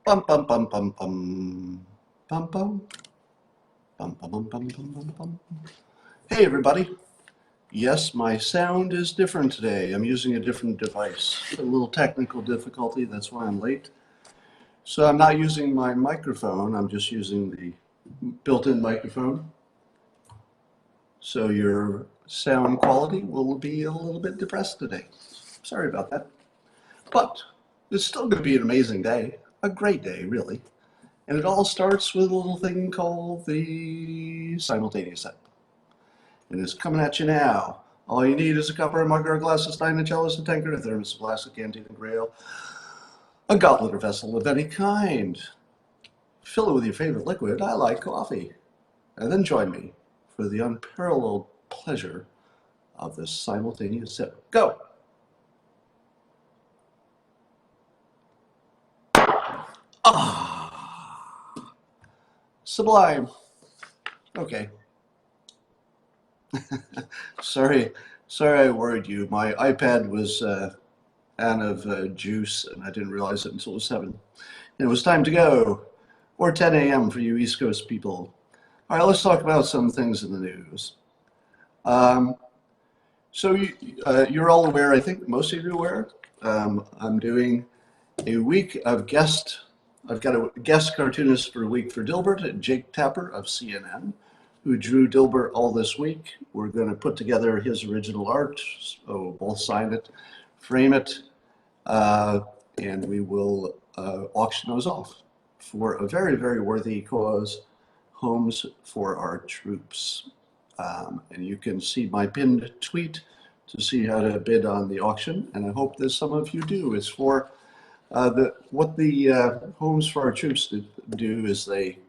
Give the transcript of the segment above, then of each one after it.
Bum bum bum bum bum bum bum bum bum bum bum bum bum bum. Hey everybody. Yes, my sound is different today. I'm using a different device. A little technical difficulty, that's why I'm late. So I'm not using my microphone, I'm just using the built-in microphone. So your sound quality will be a little bit depressed today. Sorry about that. But it's still going to be an amazing day. A great day, really. And it all starts with a little thing called the simultaneous set. And it's coming at you now. All you need is a cup or a mug or a glass, a stein, a chalice, a tankard, a thermos, a flask, a canteen, a grail, a goblet or vessel of any kind. Fill it with your favorite liquid. I like coffee. And then join me for the unparalleled pleasure of this simultaneous sip. Go! Ah! Sublime. Okay. Sorry I worried you. My iPad was out of juice and I didn't realize it until it was 7. And it was time to go. Or 10 a.m. for you East Coast people. All right, let's talk about some things in the news. So you're all aware, I think most of you are aware, I'm doing a week of I've got a guest cartoonist for a week for Dilbert, Jake Tapper of CNN, who drew Dilbert all this week. We're going to put together his original art, so we'll both sign it, frame it, and we will auction those off for a very, very worthy cause, Homes for Our Troops. And you can see my pinned tweet to see how to bid on the auction, and I hope that some of you do. It's for what the Homes for Our Troops do is they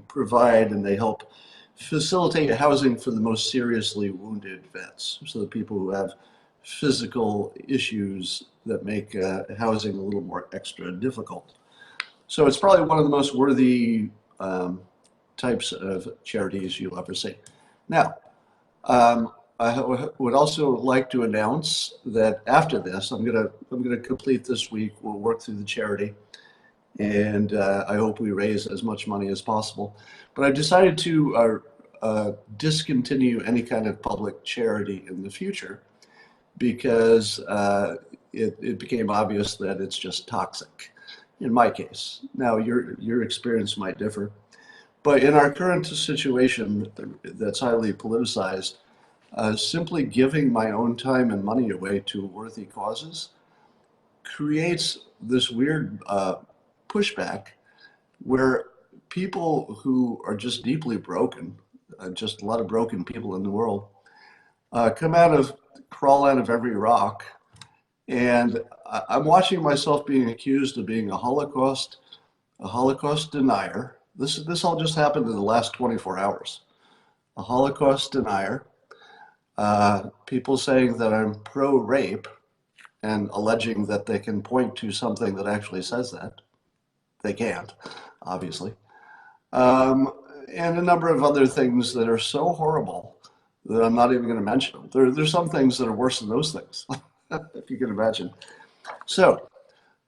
provide and they help facilitate housing for the most seriously wounded vets, so the people who have physical issues that make housing a little more extra difficult. So it's probably one of the most worthy types of charities you'll ever see. Now, I would also like to announce that after this, I'm gonna complete this week. We'll work through the charity, and I hope we raise as much money as possible. But I've decided to discontinue any kind of public charity in the future because it became obvious that it's just toxic. In my case, now your experience might differ. But in our current situation that's highly politicized, simply giving my own time and money away to worthy causes creates this weird pushback where people who are just deeply broken, just a lot of broken people in the world, crawl out of every rock. And I'm watching myself being accused of being a Holocaust denier. This all just happened in the last 24 hours. A Holocaust denier, people saying that I'm pro-rape and alleging that they can point to something that actually says that. They can't, obviously. And a number of other things that are so horrible that I'm not even going to mention them. There's some things that are worse than those things, if you can imagine. So,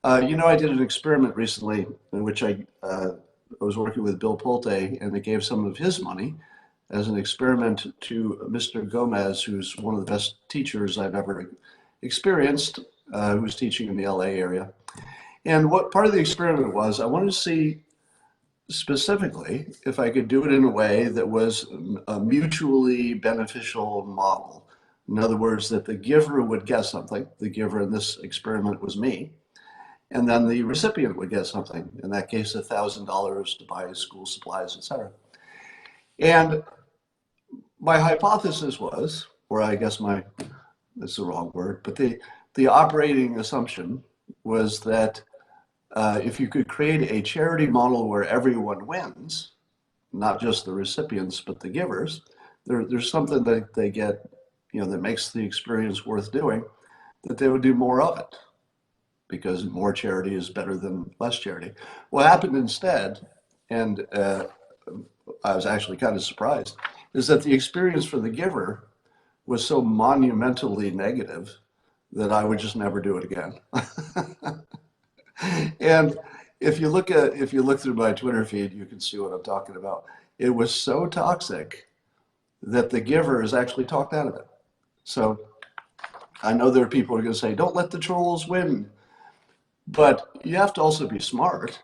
I did an experiment recently in which I was working with Bill Pulte, and they gave some of his money as an experiment to Mr. Gomez, who's one of the best teachers I've ever experienced, who's teaching in the LA area. And what part of the experiment was, I wanted to see specifically if I could do it in a way that was a mutually beneficial model. In other words, that the giver would get something. The giver in this experiment was me. And then the recipient would get something, in that case, $1,000 to buy school supplies, etc. And my hypothesis was, or I guess that's the wrong word, but the operating assumption was that if you could create a charity model where everyone wins, not just the recipients, but the givers, there's something that they get, that makes the experience worth doing, that they would do more of it, because more charity is better than less charity. What happened instead, and I was actually kind of surprised, is that the experience for the giver was so monumentally negative that I would just never do it again. And if you look through my Twitter feed, you can see what I'm talking about. It was so toxic that the giver is actually talked out of it. So I know there are people who are going to say, "Don't let the trolls win," but you have to also be smart,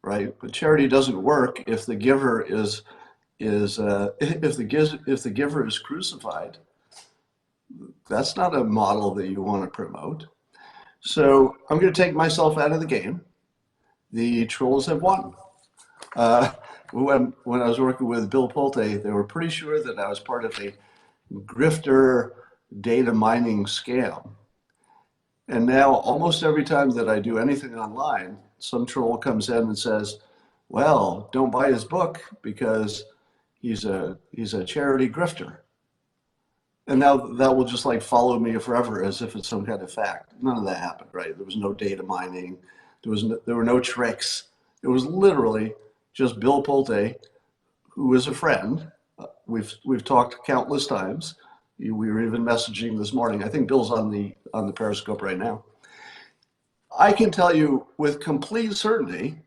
right? But charity doesn't work if the giver is if the giver is crucified. That's not a model that you want to promote. So I'm going to take myself out of the game. The trolls have won. Uh, when I was working with Bill Pulte, they were pretty sure that I was part of a grifter data mining scam. And now almost every time that I do anything online, some troll comes in and says, well, don't buy his book because he's a charity grifter. And now that will just like follow me forever as if it's some kind of fact. None of that happened, right? There was no data mining. There were no tricks. It was literally just Bill Pulte, who is a friend. We've talked countless times. We were even messaging this morning. I think Bill's on the Periscope right now. I can tell you with complete certainty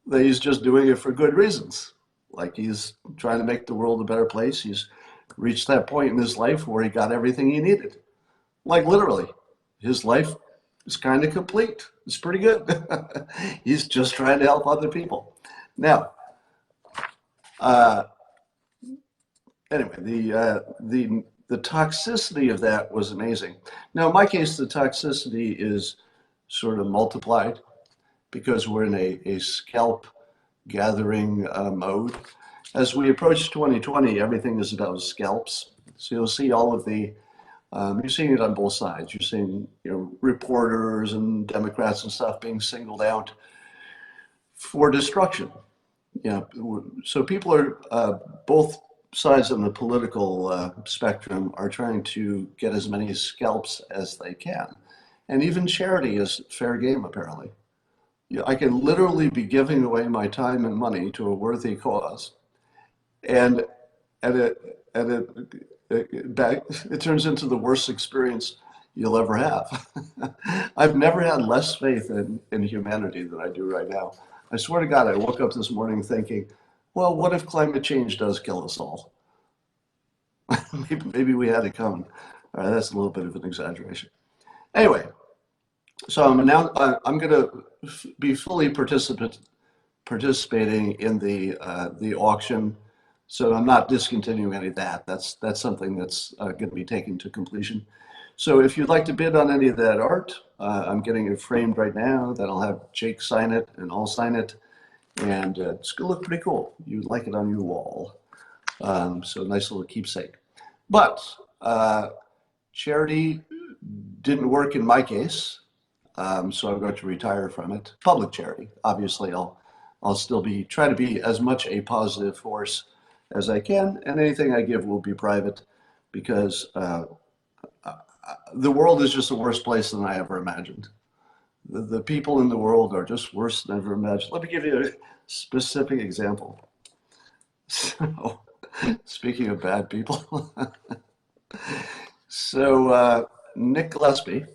that he's just doing it for good reasons. Like he's trying to make the world a better place. He's reached that point in his life where he got everything he needed. Like literally, his life is kind of complete. It's pretty good. He's just trying to help other people. Now, anyway, the toxicity of that was amazing. Now, in my case, the toxicity is sort of multiplied because we're in a scalp gathering mode. As we approach 2020, everything is about scalps. So you'll see all of you're seeing it on both sides. You're seeing, reporters and Democrats and stuff being singled out for destruction. So people are, both sides on the political spectrum are trying to get as many scalps as they can. And even charity is fair game, apparently. I can literally be giving away my time and money to a worthy cause, and it turns into the worst experience you'll ever have. I've never had less faith in humanity than I do right now. I swear to God, I woke up this morning thinking, well, what if climate change does kill us all? Maybe we had it coming. All right, that's a little bit of an exaggeration. Anyway, so I'm going to be fully participating in the auction. So I'm not discontinuing any of that. That's something that's going to be taken to completion. So if you'd like to bid on any of that art, I'm getting it framed right now. That I'll have Jake sign it and I'll sign it. And it's going to look pretty cool. You'd like it on your wall. So nice little keepsake. But charity didn't work in my case. So I'm going to retire from it. Public charity, obviously, I'll still try to be as much a positive force as I can, and anything I give will be private because the world is just a worse place than I ever imagined. The people in the world are just worse than I ever imagined. Let me give you a specific example. So, speaking of bad people, so Nick Gillespie,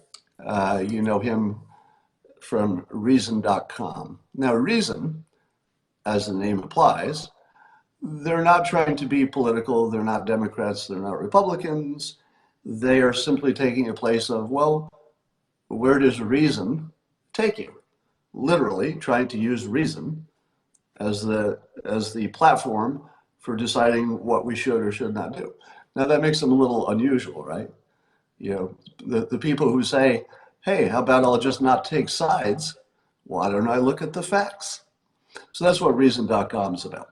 you know him from Reason.com. Now, Reason, as the name implies, they're not trying to be political. They're not Democrats. They're not Republicans. They are simply taking a place of, well, where does reason take you? Literally trying to use reason as the platform for deciding what we should or should not do. Now that makes them a little unusual, right? The people who say, hey, how about I'll just not take sides? Why don't I look at the facts? So that's what Reason.com is about.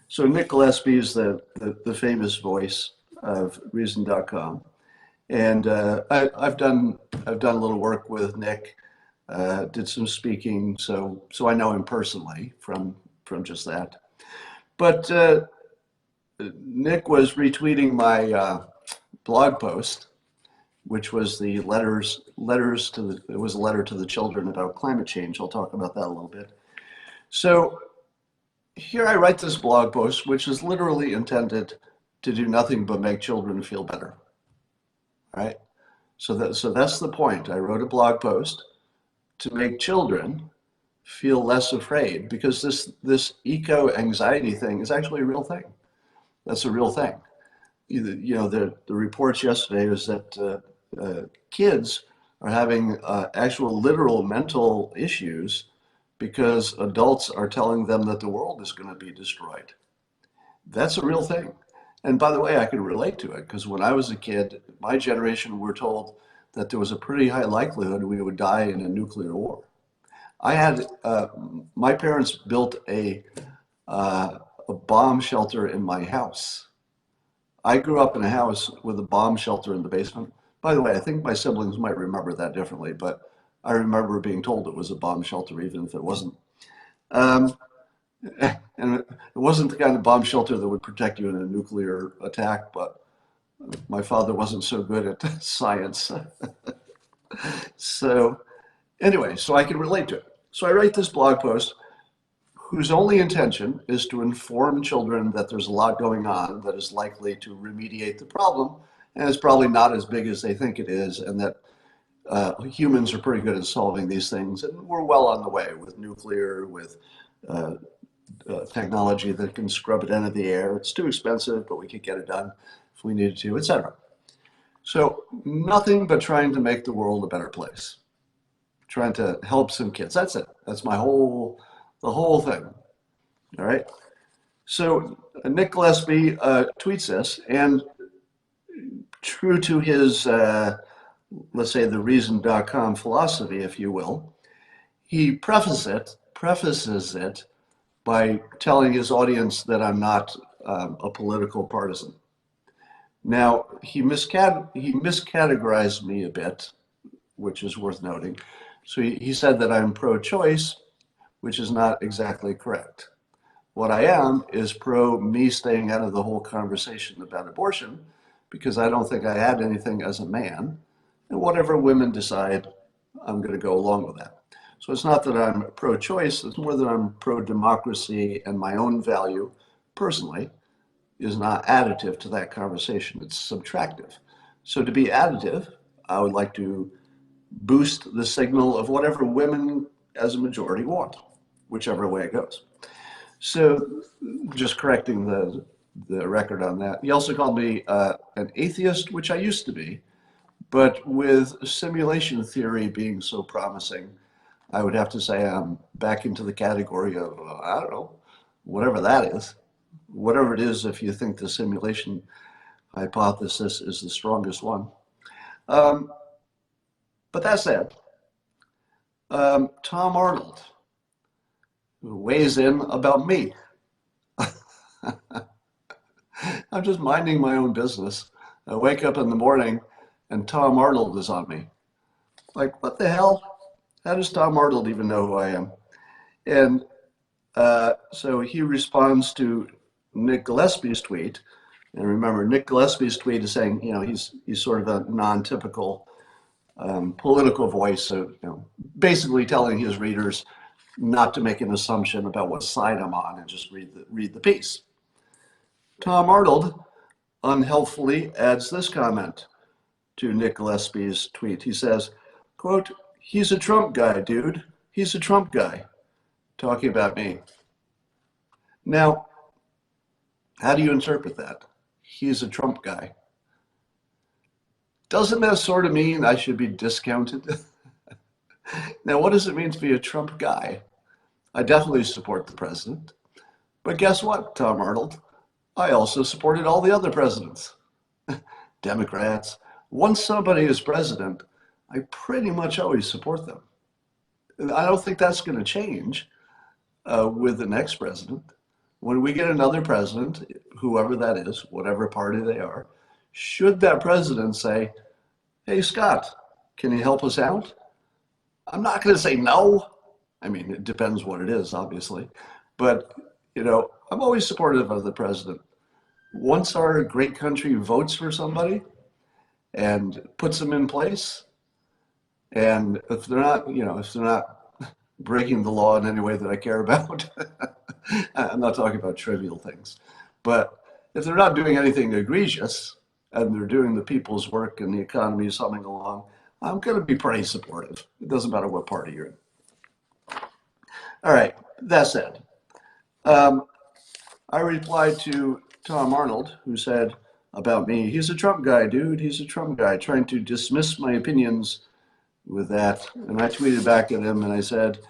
So Nick Gillespie is the famous voice of Reason.com. And I've done a little work with Nick, did some speaking, so I know him personally from just that. But Nick was retweeting my blog post, which was it was a letter to the children about climate change. I'll talk about that a little bit. So here I write this blog post, which is literally intended to do nothing but make children feel better. Right? So that's the point. I wrote a blog post to make children feel less afraid, because this eco anxiety thing is actually a real thing. That's a real thing. You know, the reports yesterday is that kids are having actual literal mental issues because adults are telling them that the world is going to be destroyed. That's a real thing. And by the way, I can relate to it because when I was a kid, my generation were told that there was a pretty high likelihood we would die in a nuclear war. I had my parents built a bomb shelter in my house. I grew up in a house with a bomb shelter in the basement. By the way, I think my siblings might remember that differently, but I remember being told it was a bomb shelter, even if it wasn't. Um, and it wasn't the kind of bomb shelter that would protect you in a nuclear attack, but my father wasn't so good at science. So anyway, so I can relate to it. So I write this blog post whose only intention is to inform children that there's a lot going on that is likely to remediate the problem, and it's probably not as big as they think it is, and that humans are pretty good at solving these things, and we're well on the way with nuclear, with uh, technology that can scrub it into the air. It's too expensive, but we could get it done if we needed to, etc. So nothing but trying to make the world a better place, trying to help some kids. That's it. That's the whole thing. All right. So Nick Gillespie tweets this, and true to his, let's say, the reason.com philosophy, if you will, he prefaces it by telling his audience that I'm not a political partisan. Now, he miscategorized me a bit, which is worth noting. So he said that I'm pro-choice, which is not exactly correct. What I am is pro me staying out of the whole conversation about abortion, because I don't think I had anything as a man. And whatever women decide, I'm going to go along with that. So it's not that I'm pro-choice, it's more that I'm pro-democracy, and my own value, personally, is not additive to that conversation. It's subtractive. So to be additive, I would like to boost the signal of whatever women as a majority want, whichever way it goes. So just correcting the record on that. He also called me an atheist, which I used to be, but with simulation theory being so promising, I would have to say I'm back into the category of, I don't know, whatever that is. Whatever it is, if you think the simulation hypothesis is the strongest one. But that said, Tom Arnold, who weighs in about me. I'm just minding my own business. I wake up in the morning and Tom Arnold is on me. Like, what the hell? How does Tom Arnold even know who I am? And so he responds to Nick Gillespie's tweet. And remember, Nick Gillespie's tweet is saying, you know, he's sort of a non-typical political voice. So, you know, basically telling his readers not to make an assumption about what side I'm on and just read the piece. Tom Arnold unhelpfully adds this comment to Nick Gillespie's tweet. He says, quote, "He's a Trump guy, dude. He's a Trump guy," talking about me. Now, how do you interpret that? He's a Trump guy. Doesn't that sort of mean I should be discounted? Now, what does it mean to be a Trump guy? I definitely support the president. But guess what, Tom Arnold? I also supported all the other presidents. Democrats. Once somebody is president, I pretty much always support them. And I don't think that's going to change with the next president. When we get another president, whoever that is, whatever party they are, should that president say, "Hey, Scott, can you help us out?" I'm not going to say no. I mean, it depends what it is, obviously. But, you know, I'm always supportive of the president. Once our great country votes for somebody and puts them in place, and if they're not, you know, if they're not breaking the law in any way that I care about, I'm not talking about trivial things, but if they're not doing anything egregious and they're doing the people's work and the economy is humming along, I'm going to be pretty supportive. It doesn't matter what party you're in. All right, that said, um, I replied to Tom Arnold, who said about me, he's a Trump guy, dude. He's a Trump guy, trying to dismiss my opinions with that. And I tweeted back at him and I said,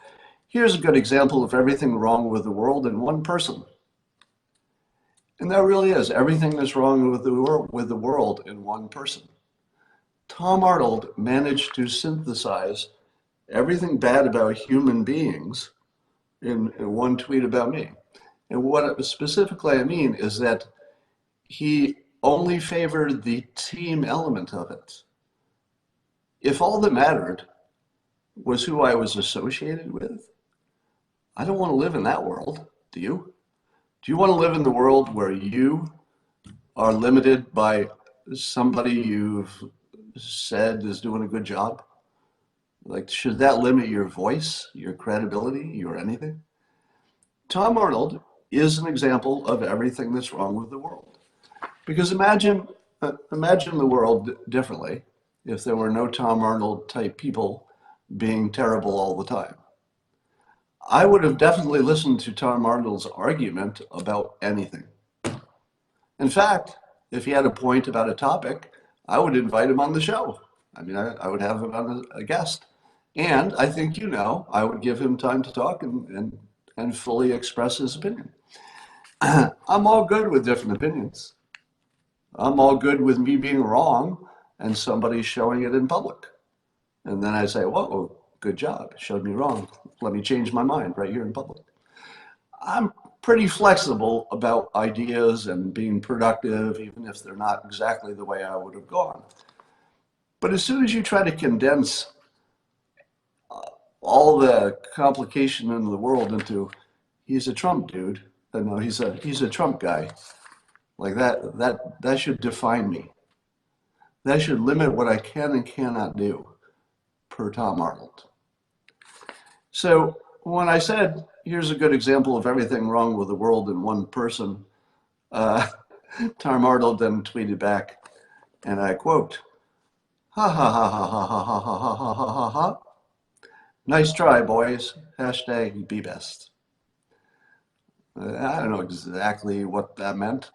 here's a good example of everything wrong with the world in one person. And that really is everything that's wrong with the world in one person. Tom Arnold managed to synthesize everything bad about human beings in one tweet about me. And what specifically I mean is that he only favored the team element of it. If all that mattered was who I was associated with, I don't want to live in that world. Do you? Do you want to live in the world where you are limited by somebody you've said is doing a good job? Like, should that limit your voice, your credibility, your anything? Tom Arnold is an example of everything that's wrong with the world. Because imagine the world differently if there were no Tom Arnold type people being terrible all the time. I would have definitely listened to Tom Arnold's argument about anything. In fact, if he had a point about a topic, I would invite him on the show. I mean, I would have him on a guest. And I think I would give him time to talk and fully express his opinion. I'm all good with different opinions. I'm all good with me being wrong and somebody showing it in public. And then I say, whoa, good job. Showed me wrong. Let me change my mind right here in public. I'm pretty flexible about ideas and being productive, even if they're not exactly the way I would have gone. But as soon as you try to condense all the complication in the world into, he's a Trump dude, no, he's a Trump guy, like that should define me. That should limit what I can and cannot do per Tom Arnold. So when I said, here's a good example of everything wrong with the world in one person, uh, Tom Arnold then tweeted back, and I quote, ha ha ha ha ha ha ha ha ha ha ha ha. Nice try, boys. Hashtag be best. I don't know exactly what that meant,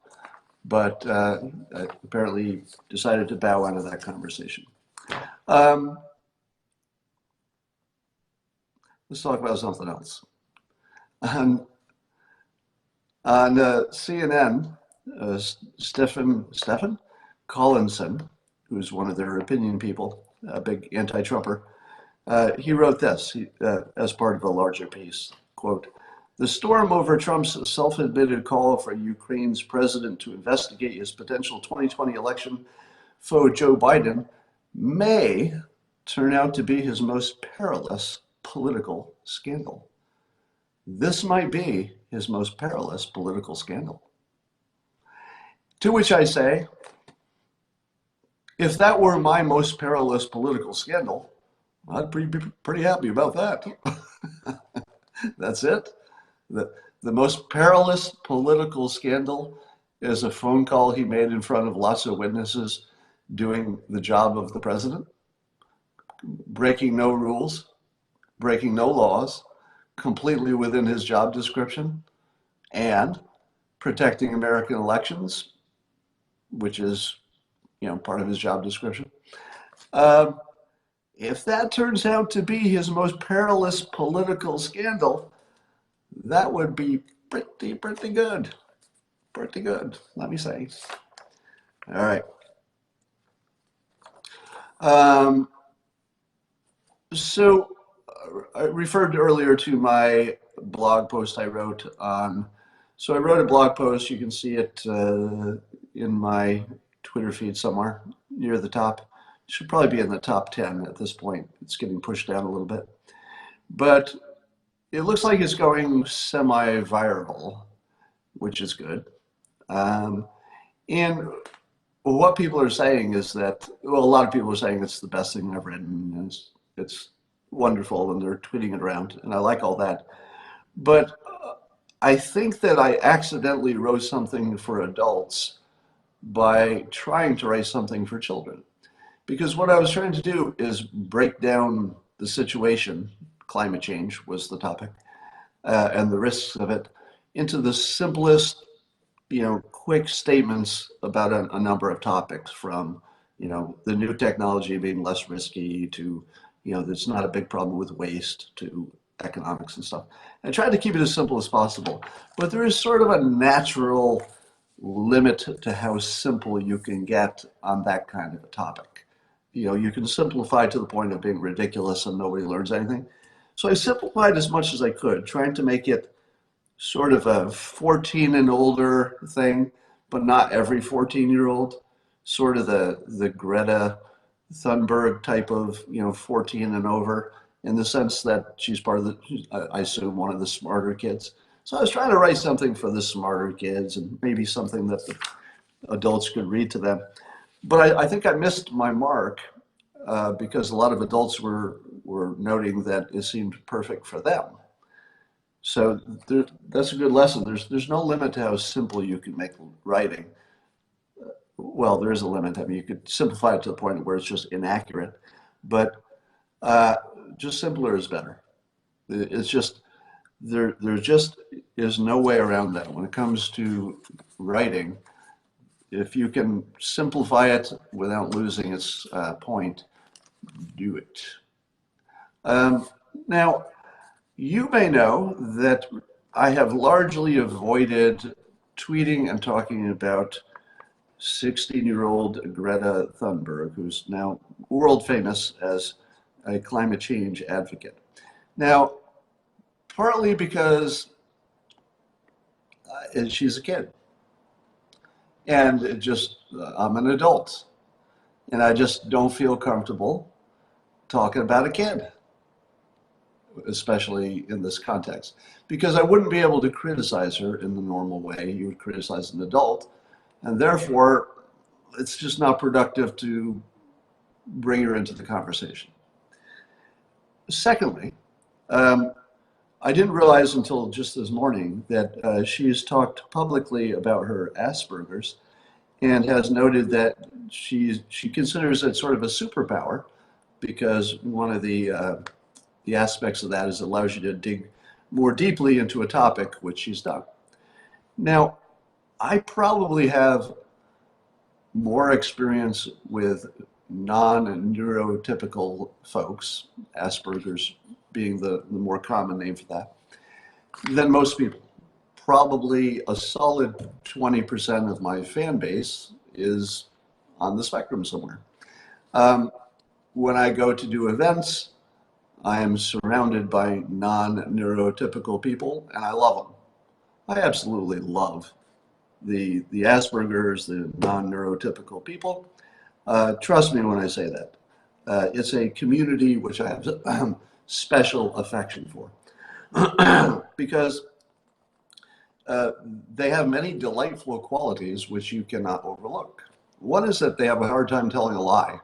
but I apparently decided to bow out of that conversation. Um, let's talk about something else. On CNN, Stephen Collinson, who's one of their opinion people, a big anti-Trumper, he wrote this as part of a larger piece, quote, the storm over Trump's self-admitted call for Ukraine's president to investigate his potential 2020 election foe Joe Biden may turn out to be his most perilous political scandal. This might be his most perilous political scandal. To which I say, if that were my most perilous political scandal, I'd be pretty happy about that. That's it. The most perilous political scandal is a phone call he made in front of lots of witnesses doing the job of the president, breaking no rules, breaking no laws, completely within his job description, and protecting American elections, which is, part of his job description. If that turns out to be his most perilous political scandal, that would be pretty good. Pretty good, let me say. All right. So I referred earlier to my blog post I wrote on. So I wrote a blog post. You can see it in my Twitter feed somewhere near the top. It should probably be in the top 10 at this point. It's getting pushed down a little bit. But it looks like it's going semi-viral, which is good. And what people are saying is that, well, a lot of people are saying it's the best thing I've written. And it's wonderful, and they're tweeting it around, and I like all that. But I think that I accidentally wrote something for adults by trying to write something for children. Because what I was trying to do is break down the situation. Climate change was the topic. and the risks of it into the simplest, quick statements about a number of topics, from, the new technology being less risky to, there's not a big problem with waste, to economics and stuff. I tried to keep it as simple as possible, but there is sort of a natural limit to how simple you can get on that kind of a topic. You can simplify to the point of being ridiculous and nobody learns anything. So I simplified as much as I could, trying to make it sort of a 14 and older thing, but not every 14-year-old. Sort of the Greta Thunberg type of, 14 and over, in the sense that she's part of I assume, one of the smarter kids. So I was trying to write something for the smarter kids, and maybe something that the adults could read to them. But I think I missed my mark, because a lot of adults were noting that it seemed perfect for them. So that's a good lesson. There's no limit to how simple you can make writing. Well, there is a limit. I mean, you could simplify it to the point where it's just inaccurate, but just simpler is better. It's just there just is no way around that when it comes to writing. If you can simplify it without losing its point, do it. Now, you may know that I have largely avoided tweeting and talking about 16-year-old Greta Thunberg, who's now world famous as a climate change advocate. Now, partly because she's a kid, and I'm an adult, and I just don't feel comfortable talking about a kid, especially in this context, because I wouldn't be able to criticize her in the normal way you would criticize an adult, and therefore it's just not productive to bring her into the conversation. Secondly, I didn't realize until just this morning that she has talked publicly about her Aspergers, and has noted that she considers it sort of a superpower, because one of the aspects of that is it allows you to dig more deeply into a topic, which she's done. Now, I probably have more experience with non-neurotypical folks, Asperger's being the more common name for that, than most people. Probably a solid 20% of my fan base is on the spectrum somewhere. When I go to do events, I am surrounded by non-neurotypical people, and I love them. I absolutely love the Aspergers, the non-neurotypical people. Trust me when I say that. It's a community which I have special affection for, because they have many delightful qualities which you cannot overlook. One is that they have a hard time telling a lie.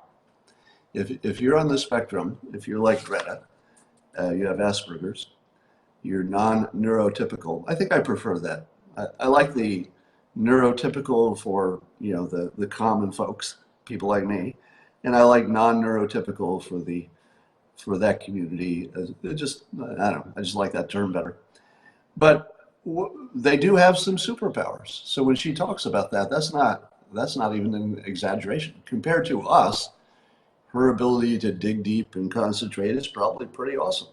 If you're on the spectrum, if you're like Greta, you have Asperger's, you're non-neurotypical. I think I prefer that. I like the neurotypical for, the common folks, people like me, and I like non-neurotypical for that community. I just like that term better. But they do have some superpowers. So when she talks about that, that's not even an exaggeration. Compared to us, her ability to dig deep and concentrate is probably pretty awesome.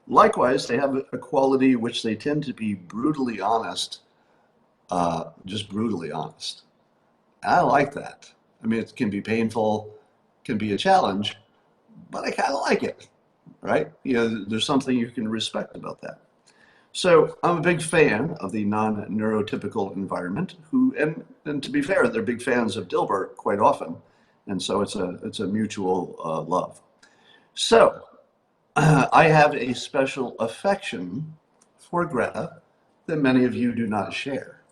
Likewise, they have a quality which they tend to be brutally honest, just brutally honest. I like that. I mean, it can be painful, can be a challenge, but I kind of like it, right? There's something you can respect about that. So I'm a big fan of the non-neurotypical environment, and to be fair, they're big fans of Dilbert quite often. And so it's a mutual love. So I have a special affection for Greta that many of you do not share.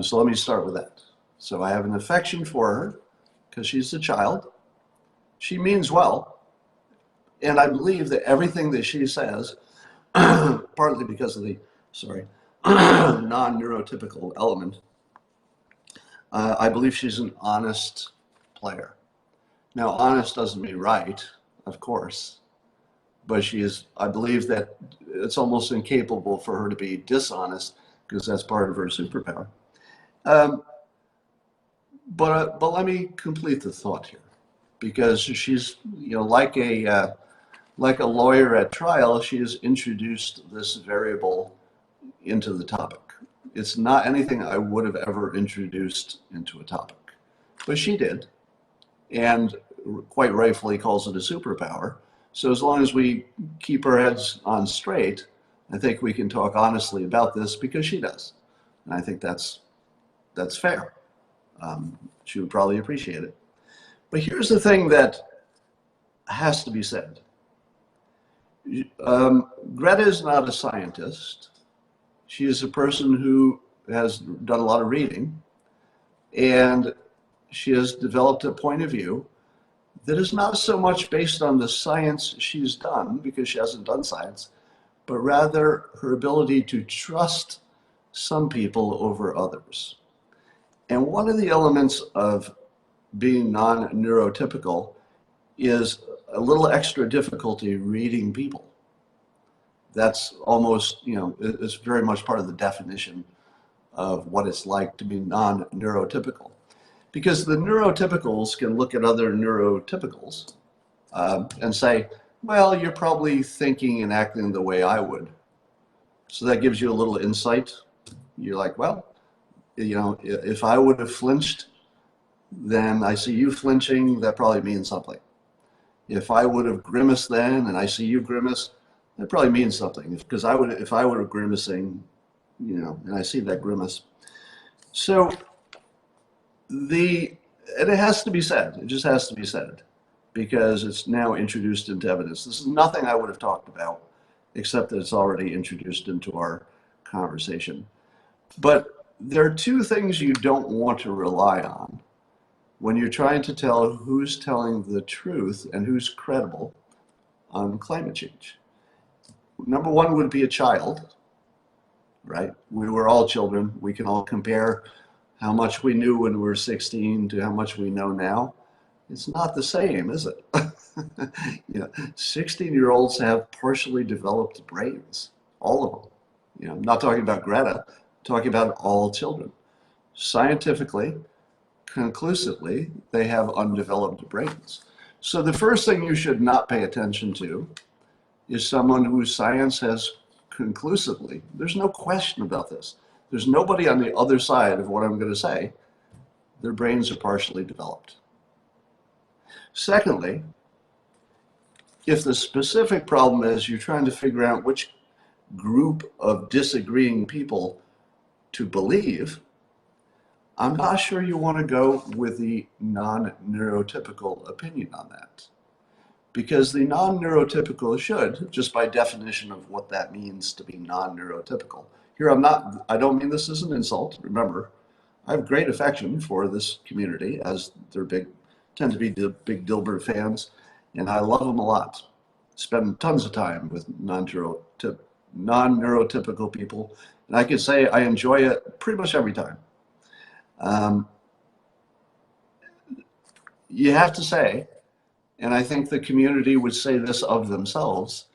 So let me start with that. So I have an affection for her because she's a child. She means well. And I believe that everything that she says, partly because of the, non-neurotypical element, I believe she's an honest player. Now, honest doesn't mean right, of course, but I believe that it's almost incapable for her to be dishonest because that's part of her superpower. Um, but let me complete the thought here, because she's, like a lawyer at trial, she has introduced this variable into the topic. It's not anything I would have ever introduced into a topic, but she did, and quite rightfully calls it a superpower. So as long as we keep our heads on straight, I think we can talk honestly about this, because she does, and I think that's fair. She would probably appreciate it. But here's the thing that has to be said. Greta is not a scientist. She is a person who has done a lot of reading, and she has developed a point of view that is not so much based on the science she's done, because she hasn't done science, but rather her ability to trust some people over others. And one of the elements of being non-neurotypical is a little extra difficulty reading people. That's almost, it's very much part of the definition of what it's like to be non-neurotypical. Because the neurotypicals can look at other neurotypicals and say, well, you're probably thinking and acting the way I would. So that gives you a little insight. You're like, well, if I would have flinched, then I see you flinching, that probably means something. If I would have grimaced then and I see you grimace, that probably means something. Because if I were grimacing, and I see that grimace. So and it has to be said, it just has to be said, because it's now introduced into evidence. This is nothing I would have talked about, except that it's already introduced into our conversation. But there are two things you don't want to rely on when you're trying to tell who's telling the truth and who's credible on climate change. Number one would be a child, right? We were all children. We can all compare how much we knew when we were 16 to how much we know now. It's not the same, is it? 16-year-olds have partially developed brains, all of them. I'm not talking about Greta, I'm talking about all children. Scientifically, conclusively, they have undeveloped brains. So the first thing you should not pay attention to is someone whose science has conclusively, there's no question about this, there's nobody on the other side of what I'm going to say, their brains are partially developed. Secondly, if the specific problem is you're trying to figure out which group of disagreeing people to believe, I'm not sure you want to go with the non-neurotypical opinion on that. Because the non-neurotypical should, just by definition of what that means to be non-neurotypical. Here I don't mean this as an insult. Remember, I have great affection for this community, as they're tend to be big Dilbert fans, and I love them a lot. Spend tons of time with non-neurotypical people, and I can say I enjoy it pretty much every time. You have to say, and I think the community would say this of themselves,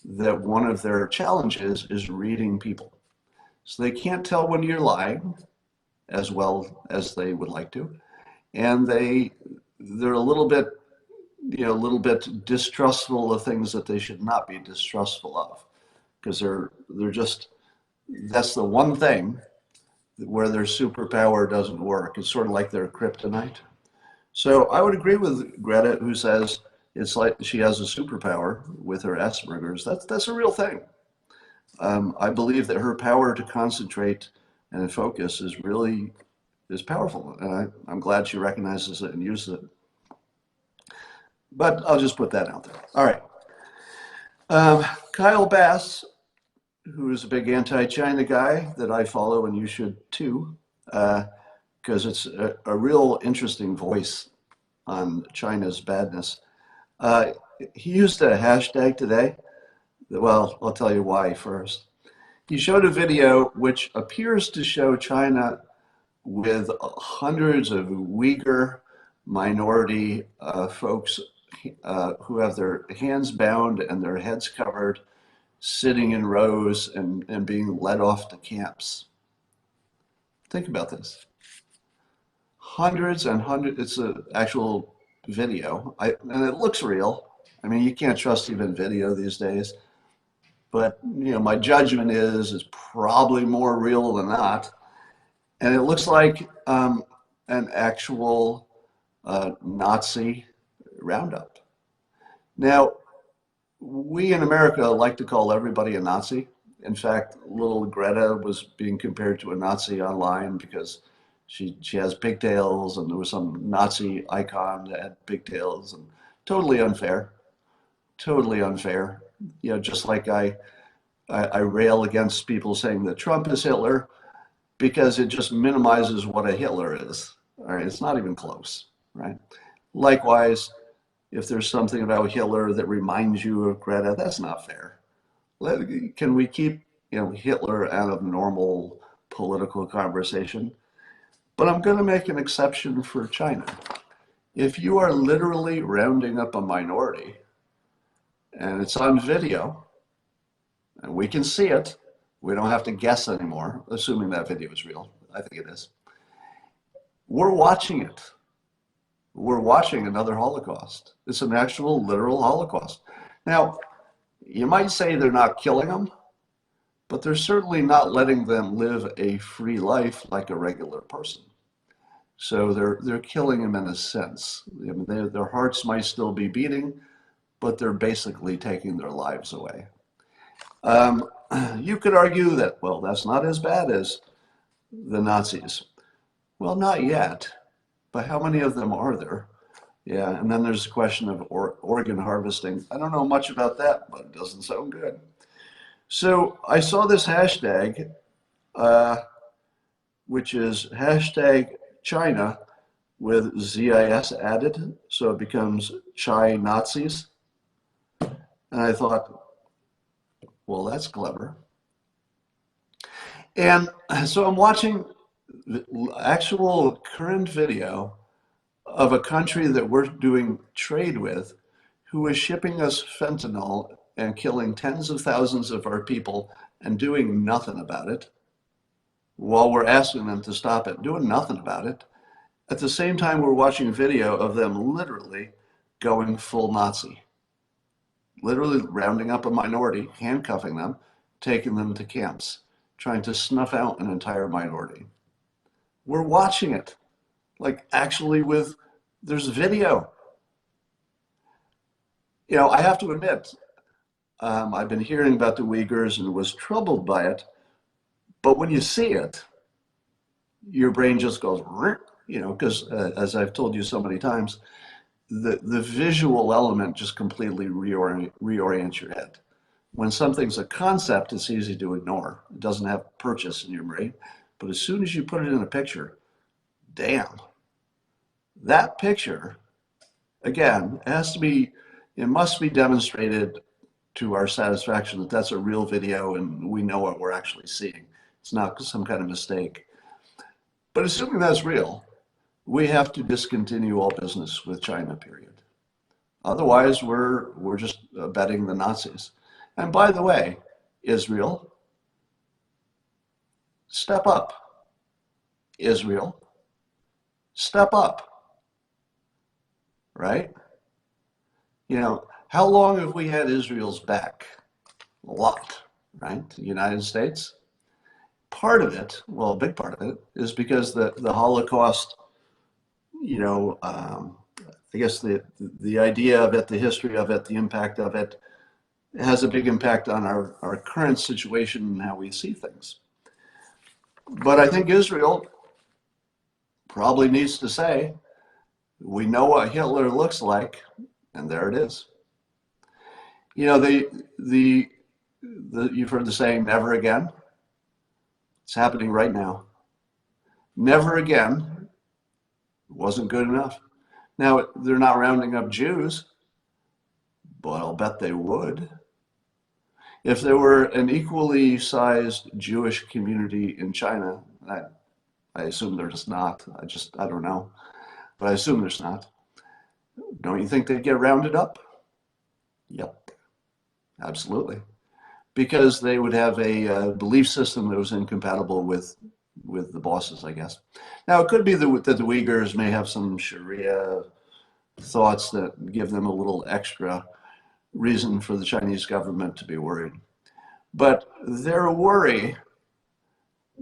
that one of their challenges is reading people. So they can't tell when you're lying as well as they would like to. And they're a little bit distrustful of things that they should not be distrustful of. Because they're just, that's the one thing where their superpower doesn't work. It's sort of like their kryptonite. So I would agree with Greta, who says it's like she has a superpower with her Aspergers. That's a real thing. I believe that her power to concentrate and focus is powerful, and I'm glad she recognizes it and uses it. But I'll just put that out there. All right. Kyle Bass, who is a big anti-China guy that I follow, and you should too, because it's a real interesting voice on China's badness. He used a hashtag today. Well, I'll tell you why first. He showed a video which appears to show China with hundreds of Uyghur minority folks who have their hands bound and their heads covered, sitting in rows and being led off to camps. Think about this. Hundreds and hundreds, it's an actual video, and it looks real. I mean, you can't trust even video these days. But my judgment is it's probably more real than not. And it looks like an actual Nazi roundup. Now, we in America like to call everybody a Nazi. In fact, little Greta was being compared to a Nazi online because she has pigtails, and there was some Nazi icon that had pigtails, and totally unfair. Totally unfair. Just like I rail against people saying that Trump is Hitler because it just minimizes what a Hitler is. All right, it's not even close, right? Likewise, if there's something about Hitler that reminds you of Greta, that's not fair. Can we keep Hitler out of normal political conversation? But I'm going to make an exception for China. If you are literally rounding up a minority, and it's on video, and we can see it, we don't have to guess anymore, assuming that video is real. I think it is. We're watching it. We're watching another Holocaust. It's an actual literal Holocaust. Now, you might say they're not killing them, but they're certainly not letting them live a free life like a regular person. So they're killing them in a sense. I mean, their hearts might still be beating, but they're basically taking their lives away. You could argue that, well, that's not as bad as the Nazis. Well, not yet, but how many of them are there? Yeah, and then there's the question of organ harvesting. I don't know much about that, but it doesn't sound good. So I saw this hashtag, which is hashtag China with ZIS added, so it becomes Chai Nazis. And I thought, well, that's clever. And so I'm watching the actual current video of a country that we're doing trade with who is shipping us fentanyl and killing tens of thousands of our people and doing nothing about it while we're asking them to stop it, doing nothing about it. At the same time, we're watching video of them literally going full Nazi, literally rounding up a minority, handcuffing them, taking them to camps, trying to snuff out an entire minority. We're watching it, like actually there's video. I have to admit, I've been hearing about the Uighurs and was troubled by it, but when you see it, your brain just goes, because as I've told you so many times, the visual element just completely reorients your head. When something's a concept, it's easy to ignore. It doesn't have purchase in your brain. But as soon as you put it in a picture, damn, that picture, again, it must be demonstrated to our satisfaction that that's a real video and we know what we're actually seeing. It's not some kind of mistake. But assuming that's real, we have to discontinue all business with China, period. Otherwise, we're just abetting the Nazis. And by the way, Israel, step up. Israel, step up. Right? How long have we had Israel's back? A lot, right? The United States. Part of it, well, a big part of it, is because the Holocaust, I guess the idea of it, the history of it, the impact of it, has a big impact on our current situation and how we see things. But I think Israel probably needs to say, we know what Hitler looks like, and there it is. You've heard the saying, never again. It's happening right now. Never again wasn't good enough. Now, they're not rounding up Jews, but I'll bet they would. If there were an equally sized Jewish community in China, I assume there's not. I don't know, but I assume there's not. Don't you think they'd get rounded up? Yep, absolutely. because they would have a belief system that was incompatible with the bosses, I guess. Now, it could be that the Uyghurs may have some Sharia thoughts that give them a little extra reason for the Chinese government to be worried. But their worry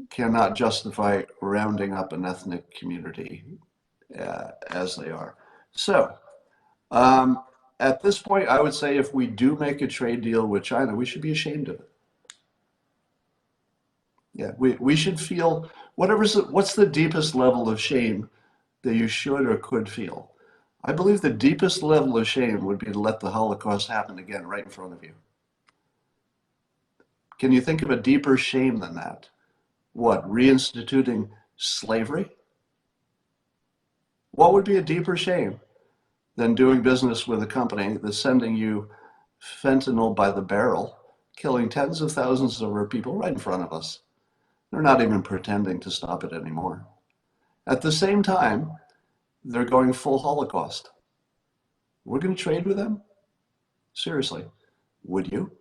cannot justify rounding up an ethnic community as they are. So, at this point, I would say if we do make a trade deal with China, we should be ashamed of it. Yeah, we should feel what's the deepest level of shame that you should or could feel? I believe the deepest level of shame would be to let the Holocaust happen again right in front of you. Can you think of a deeper shame than that? What, reinstituting slavery? What would be a deeper shame than doing business with a company that's sending you fentanyl by the barrel, killing tens of thousands of our people right in front of us? They're not even pretending to stop it anymore. At the same time, they're going full Holocaust. We're going to trade with them? Seriously, would you?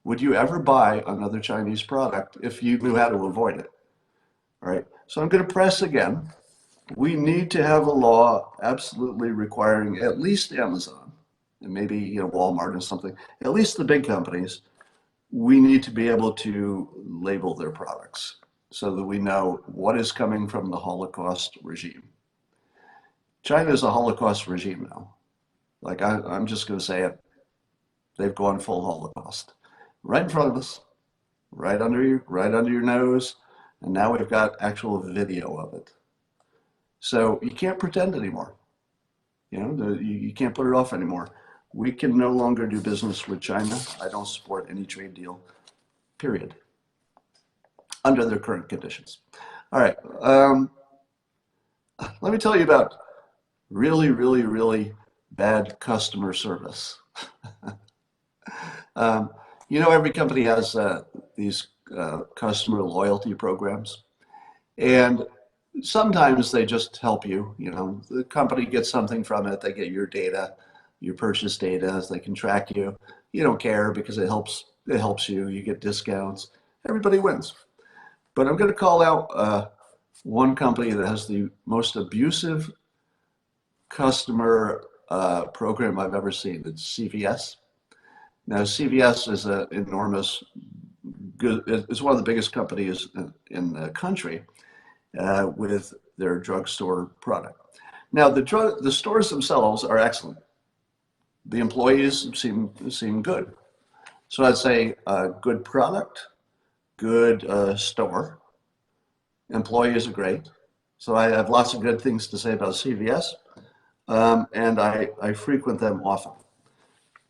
Would you ever buy another Chinese product if you knew how to avoid it? All right, so I'm going to press again. We need to have a law absolutely requiring at least Amazon and maybe Walmart or something, at least the big companies. We need to be able to label their products so that we know what is coming from the Holocaust regime. China is a Holocaust regime now. Like I'm just going to say it. They've gone full Holocaust. Right in front of us, right under your nose, and now we've got actual video of it. So you can't pretend anymore. You can't put it off anymore. We can no longer do business with China. I don't support any trade deal, period, under their current conditions. All right. Let me tell you about really, really, really bad customer service. Every company has these customer loyalty programs, and sometimes they just help you. The company gets something from it. They get your data, your purchase data. They can track you. You don't care because it helps you. You get discounts. Everybody wins. But I'm going to call out one company that has the most abusive customer program I've ever seen. It's CVS. Now, CVS is an enormous, it's one of the biggest companies in the country with their drugstore product. Now, the stores themselves are excellent. The employees seem good. So I'd say good product, good store. Employees are great. So I have lots of good things to say about CVS, and I frequent them often.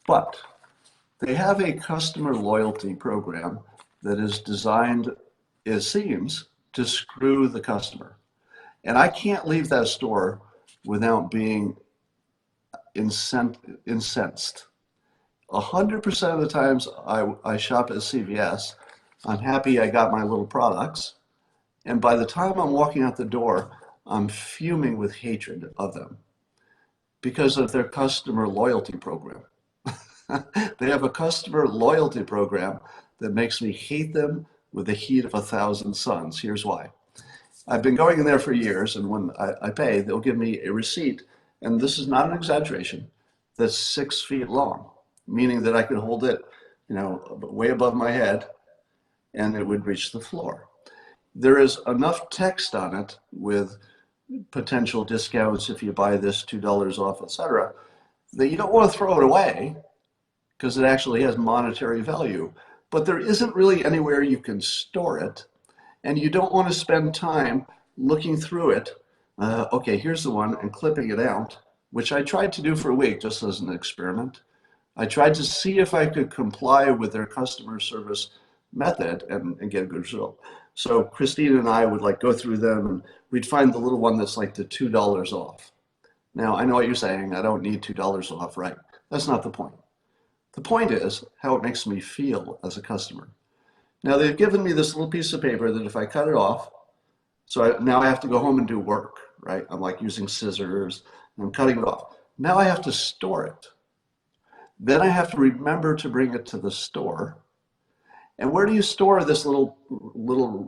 But they have a customer loyalty program that is designed, it seems, to screw the customer. And I can't leave that store without being incensed. 100% of the times I shop at CVS, I'm happy I got my little products. And by the time I'm walking out the door, I'm fuming with hatred of them because of their customer loyalty program. They have a customer loyalty program that makes me hate them with the heat of 1,000 suns. Here's why. I've been going in there for years, and when I pay, they'll give me a receipt, and this is not an exaggeration, that's 6 feet long, meaning that I could hold it, way above my head, and it would reach the floor. There is enough text on it with potential discounts if you buy this, $2 off, etc., that you don't want to throw it away because it actually has monetary value. But there isn't really anywhere you can store it, and you don't want to spend time looking through it. Okay, here's the one, and clipping it out, which I tried to do for a week just as an experiment. I tried to see if I could comply with their customer service method and get a good result. So Christine and I would go through them, and we'd find the little one that's like the $2 off. Now, I know what you're saying. I don't need $2 off, right? That's not the point. The point is how it makes me feel as a customer. Now, they've given me this little piece of paper that if I cut it off, now I have to go home and do work, right? I'm using scissors, and I'm cutting it off. Now I have to store it. Then I have to remember to bring it to the store. And where do you store this little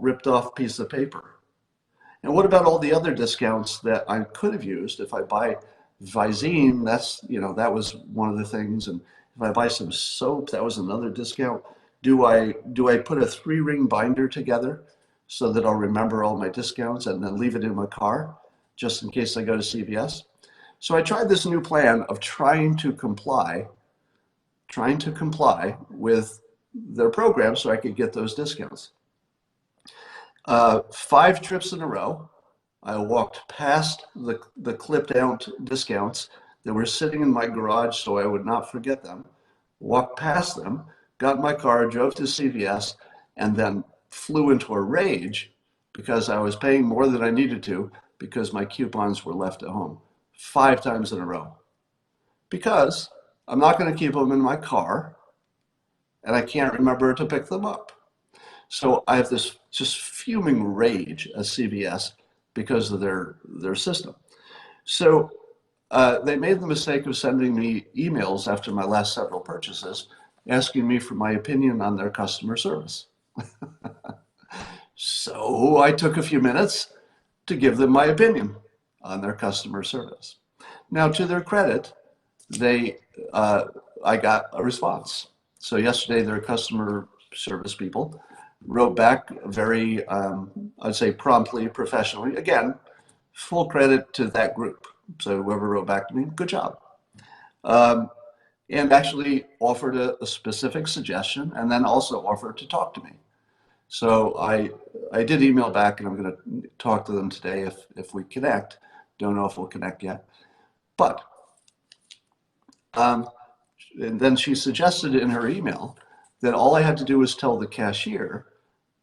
ripped off piece of paper? And what about all the other discounts that I could have used? If I buy Visine, that was one of the things. And if I buy some soap, that was another discount. Do I put a 3-ring binder together so that I'll remember all my discounts and then leave it in my car just in case I go to CVS? So I tried this new plan of trying to comply with their program so I could get those discounts. 5 trips in a row, I walked past the clipped out discounts that were sitting in my garage so I would not forget them, walked past them, got in my car, drove to CVS, and then flew into a rage because I was paying more than I needed to because my coupons were left at home 5 times in a row. Because I'm not going to keep them in my car and I can't remember to pick them up. So I have this just fuming rage at CVS because of their system. So they made the mistake of sending me emails after my last several purchases asking me for my opinion on their customer service. So I took a few minutes to give them my opinion on their customer service. Now, to their credit, I got a response. So yesterday, their customer service people wrote back very, I'd say promptly, professionally. Again, full credit to that group. So whoever wrote back to me, good job. And actually offered a specific suggestion and then also offered to talk to me. So I did email back and I'm going to talk to them today if we connect. Don't know if we'll connect yet. But, and then she suggested in her email that all I had to do was tell the cashier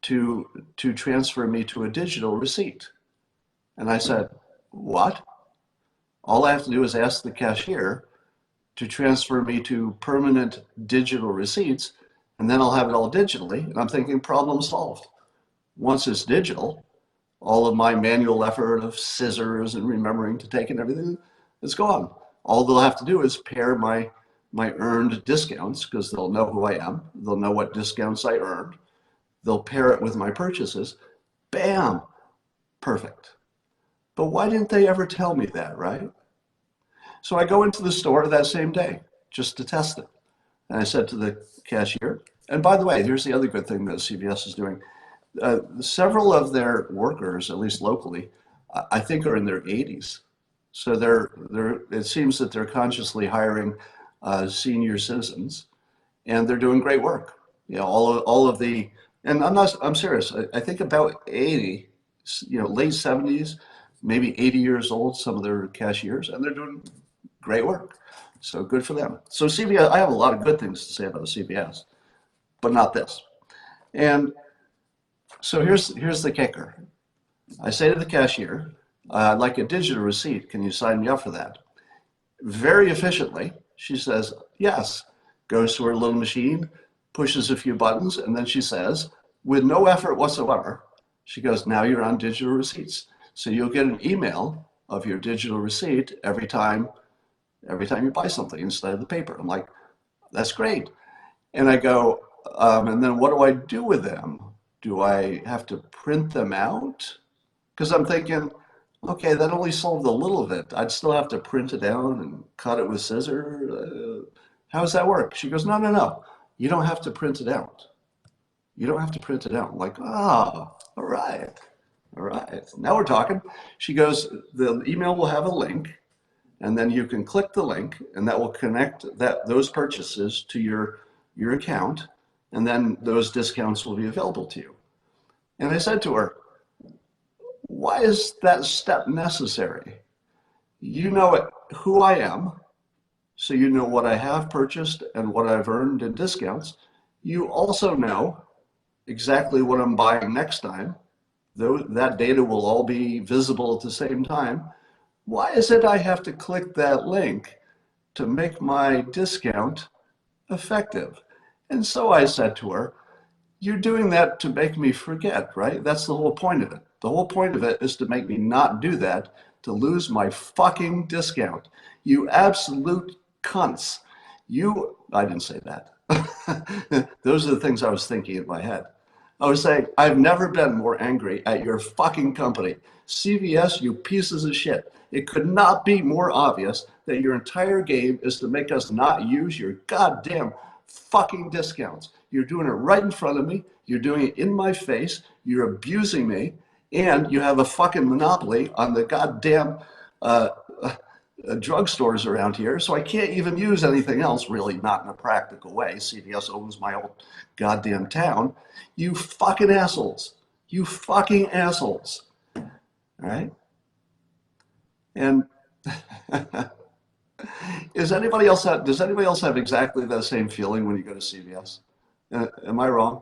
to transfer me to a digital receipt. And I said, what? All I have to do is ask the cashier to transfer me to permanent digital receipts, and then I'll have it all digitally. And I'm thinking, problem solved. Once it's digital, all of my manual effort of scissors and remembering to take and everything is gone. All they'll have to do is pair my earned discounts, because they'll know who I am. They'll know what discounts I earned. They'll pair it with my purchases. Bam, perfect. But why didn't they ever tell me that, right? So I go into the store that same day just to test it. And I said to the cashier, and by the way, here's the other good thing that CVS is doing. Several of their workers, at least locally, I think are in their 80s. So it seems that they're consciously hiring senior citizens, and they're doing great work. You know, all of the, and I'm serious. I think about 80, late 70s, maybe 80 years old, some of their cashiers, and they're doing great work. So good for them. So CVS, I have a lot of good things to say about CVS, but not this. And so here's the kicker. I say to the cashier, I'd like a digital receipt. Can you sign me up for that? Very efficiently, she says, yes. Goes to her little machine, pushes a few buttons, and then she says, with no effort whatsoever, she goes, now you're on digital receipts. So you'll get an email of your digital receipt every time you buy something instead of the paper. I'm like, that's great. And I go, and then what do I do with them? Do I have to print them out? Because I'm thinking, okay, that only solved a little of it. I'd still have to print it out and cut it with scissors. How does that work? She goes, no. You don't have to print it out. You don't have to print it out. I'm like, all right. Now we're talking. She goes, the email will have a link, and then you can click the link, and that will connect those purchases to your account, and then those discounts will be available to you. And I said to her, why is that step necessary? You know who I am, so you know what I have purchased and what I've earned in discounts. You also know exactly what I'm buying next time. That data will all be visible at the same time. Why is it I have to click that link to make my discount effective? And so I said to her, you're doing that to make me forget, right? That's the whole point of it. The whole point of it is to make me not do that, to lose my fucking discount. You absolute cunts. I didn't say that. Those are the things I was thinking in my head. I was saying, I've never been more angry at your fucking company. CVS, you pieces of shit. It could not be more obvious that your entire game is to make us not use your goddamn fucking discounts. You're doing it right in front of me. You're doing it in my face. You're abusing me. And you have a fucking monopoly on the goddamn uh, drugstores around here, so I can't even use anything else, really, not in a practical way. CVS owns my old goddamn town. You fucking assholes. You fucking assholes. All right? And does anybody else have exactly the same feeling when you go to CVS? Am I wrong?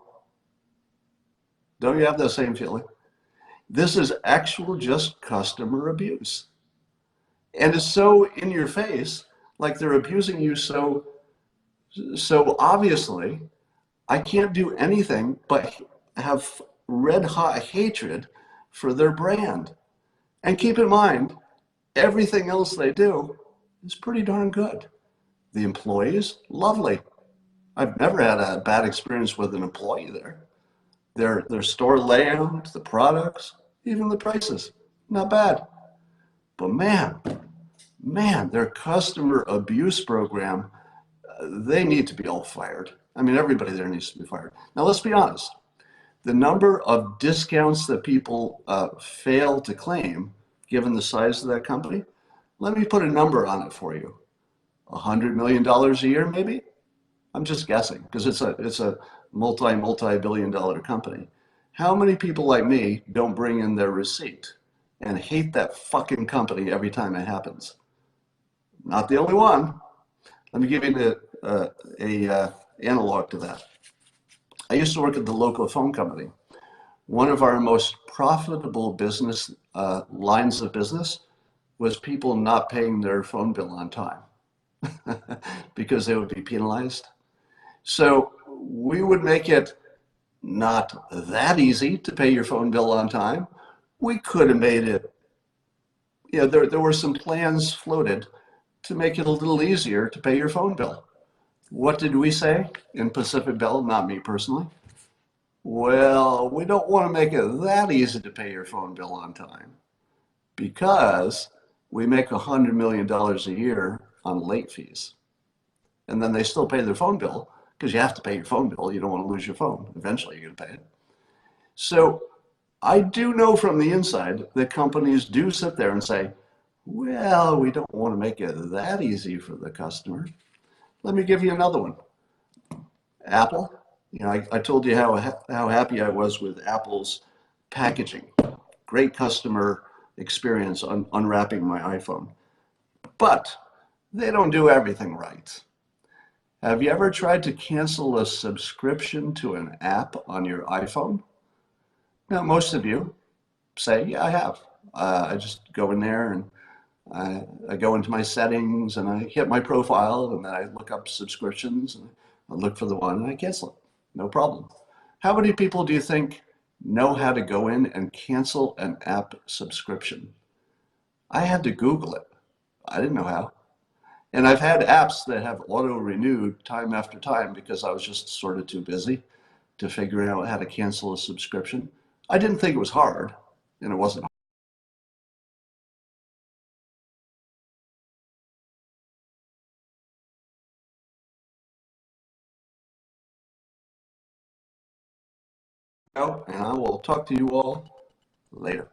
Don't you have the same feeling? This is actual just customer abuse. And it's so in your face, like they're abusing you so obviously. I can't do anything but have red hot hatred for their brand. And keep in mind, everything else they do is pretty darn good. The employees, lovely. I've never had a bad experience with an employee there. Their store layout, the products, even the prices, not bad. But man, their customer abuse program, they need to be all fired. I mean, everybody there needs to be fired. Now, let's be honest. The number of discounts that people fail to claim, given the size of that company, let me put a number on it for you. $100 million a year, maybe? I'm just guessing because it's a multi-billion dollar company. How many people like me don't bring in their receipt and hate that fucking company every time it happens? Not the only one. Let me give you a analog to that. I used to work at the local phone company. One of our most profitable business lines of business was people not paying their phone bill on time because they would be penalized. So we would make it not that easy to pay your phone bill on time. We could have made it, there were some plans floated to make it a little easier to pay your phone bill. What did we say in Pacific Bell? Not me personally. Well, we don't want to make it that easy to pay your phone bill on time because we make $100 million a year on late fees. And then they still pay their phone bill because you have to pay your phone bill. You don't want to lose your phone. Eventually, you're going to pay it. So I do know from the inside that companies do sit there and say, well, we don't want to make it that easy for the customer. Let me give you another one. Apple. I told you how happy I was with Apple's packaging. Great customer experience on unwrapping my iPhone. But they don't do everything right. Have you ever tried to cancel a subscription to an app on your iPhone? Now, most of you say, yeah, I have. I just go in there and I go into my settings and I hit my profile and then I look up subscriptions and I look for the one and I cancel it. No problem. How many people do you think know how to go in and cancel an app subscription? I had to Google it. I didn't know how. And I've had apps that have auto-renewed time after time because I was just sort of too busy to figure out how to cancel a subscription. I didn't think it was hard, and it wasn't hard. And I will talk to you all later.